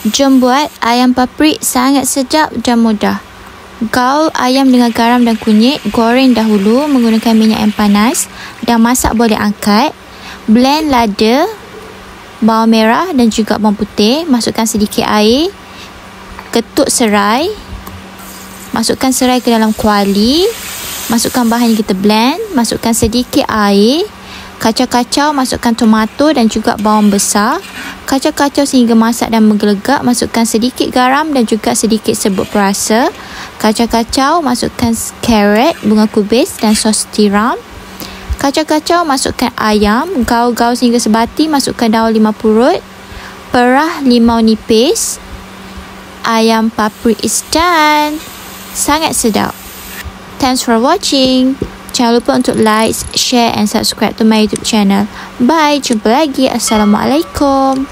Jom buat ayam paprik sangat sedap dan mudah. Gaul ayam dengan garam dan kunyit, goreng dahulu menggunakan minyak yang panas. Dah masak boleh angkat. Blend lada, bawang merah dan juga bawang putih. Masukkan sedikit air. Ketuk serai. Masukkan serai ke dalam kuali. Masukkan bahan yang kita blend. Masukkan sedikit air. Kacau-kacau, masukkan tomato dan juga bawang besar. Kacau-kacau sehingga masak dan menggelegak. Masukkan sedikit garam dan juga sedikit serbuk perasa. Kacau-kacau, masukkan carrot, bunga kubis dan sos tiram. Kacau-kacau, masukkan ayam. Gaul-gaul sehingga sebati. Masukkan daun limau purut. Perah limau nipis. Ayam paprik is done. Sangat sedap. Thanks for watching. Jangan lupa untuk like, share and subscribe to my YouTube channel. Bye. Jumpa lagi. Assalamualaikum.